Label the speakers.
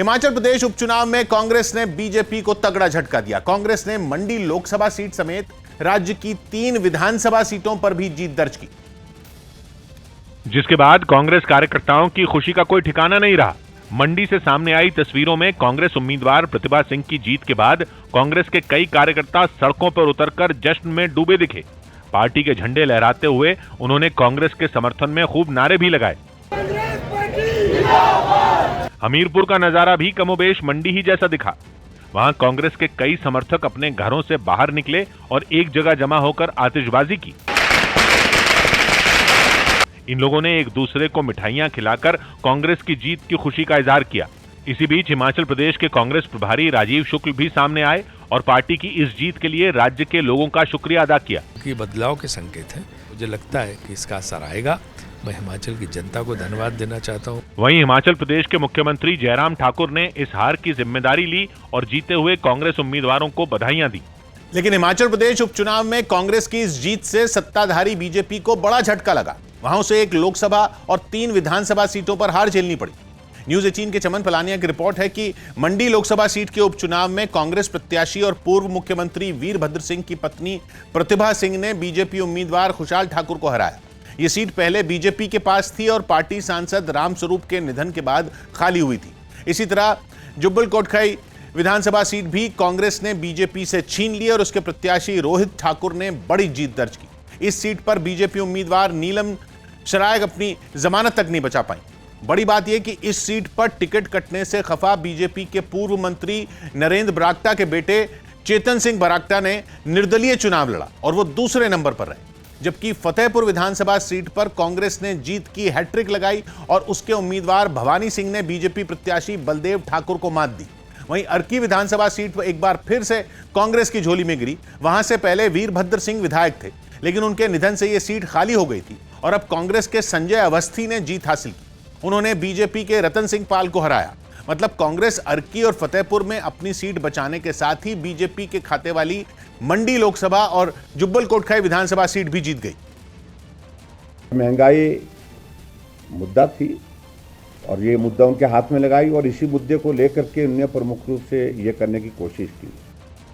Speaker 1: हिमाचल प्रदेश उपचुनाव में कांग्रेस ने बीजेपी को तगड़ा झटका दिया। कांग्रेस ने मंडी लोकसभा सीट समेत राज्य की 3 विधानसभा सीटों पर भी जीत दर्ज की,
Speaker 2: जिसके बाद कांग्रेस कार्यकर्ताओं की खुशी का कोई ठिकाना नहीं रहा। मंडी से सामने आई तस्वीरों में कांग्रेस उम्मीदवार प्रतिभा सिंह की जीत के बाद कांग्रेस के कई कार्यकर्ता सड़कों पर उतरकर जश्न में डूबे दिखे। पार्टी के झंडे लहराते हुए उन्होंने कांग्रेस के समर्थन में खूब नारे भी लगाए। हमीरपुर का नजारा भी कमोबेश मंडी ही जैसा दिखा। वहां कांग्रेस के कई समर्थक अपने घरों से बाहर निकले और एक जगह जमा होकर आतिशबाजी की। इन लोगों ने एक दूसरे को मिठाइयां खिलाकर कांग्रेस की जीत की खुशी का इजहार किया। इसी बीच हिमाचल प्रदेश के कांग्रेस प्रभारी राजीव शुक्ल भी सामने आए और पार्टी की इस जीत के लिए राज्य के लोगों का शुक्रिया अदा किया।
Speaker 3: ये बदलाव के संकेत है। मुझे लगता है कि इसका असर आएगा। मैं हिमाचल की जनता को धन्यवाद देना चाहता हूं।
Speaker 2: वहीं हिमाचल प्रदेश के मुख्यमंत्री जयराम ठाकुर ने इस हार की जिम्मेदारी ली और जीते हुए कांग्रेस उम्मीदवारों को बधाइयां दी।
Speaker 1: लेकिन हिमाचल प्रदेश उपचुनाव में कांग्रेस की इस जीत से सत्ताधारी बीजेपी को बड़ा झटका लगा। वहां उसे 1 लोकसभा और 3 विधानसभा सीटों पर हार झेलनी पड़ी। न्यूज़ 18 के चमन पलानिया की रिपोर्ट है कि मंडी लोकसभा सीट के उपचुनाव में कांग्रेस प्रत्याशी और पूर्व मुख्यमंत्री वीरभद्र सिंह की पत्नी प्रतिभा सिंह ने बीजेपी उम्मीदवार खुशहाल ठाकुर को हराया। यह सीट पहले बीजेपी के पास थी और पार्टी सांसद रामस्वरूप के निधन के बाद खाली हुई थी। इसी तरह जुब्बल कोटखाई विधानसभा सीट भी कांग्रेस ने बीजेपी से छीन ली और उसके प्रत्याशी रोहित ठाकुर ने बड़ी जीत दर्ज की। इस सीट पर बीजेपी उम्मीदवार नीलम शराय अपनी जमानत तक नहीं बचा पाई। बड़ी बात यह कि इस सीट पर टिकट कटने से खफा बीजेपी के पूर्व मंत्री नरेंद्र बरागटा के बेटे चेतन सिंह बरागटा ने निर्दलीय चुनाव लड़ा और वो दूसरे नंबर पर रहे। जबकि फतेहपुर विधानसभा सीट पर कांग्रेस ने जीत की हैट्रिक लगाई और उसके उम्मीदवार भवानी सिंह ने बीजेपी प्रत्याशी बलदेव ठाकुर को मात दी। वहीं अर्की विधानसभा सीट पर एक बार फिर से कांग्रेस की झोली में गिरी। वहां से पहले वीरभद्र सिंह विधायक थे, लेकिन उनके निधन से यह सीट खाली हो गई थी और अब कांग्रेस के संजय अवस्थी ने जीत हासिल की। उन्होंने बीजेपी के रतन सिंह पाल को हराया। मतलब कांग्रेस अर्की और फतेहपुर में अपनी सीट बचाने के साथ ही बीजेपी के खाते वाली मंडी लोकसभा और जुब्बल कोटखाई विधानसभा सीट भी जीत गई।
Speaker 4: महंगाई मुद्दा थी और ये मुद्दा उनके हाथ में लगाई और इसी मुद्दे को लेकर के उन्होंने प्रमुख रूप से ये करने की कोशिश की।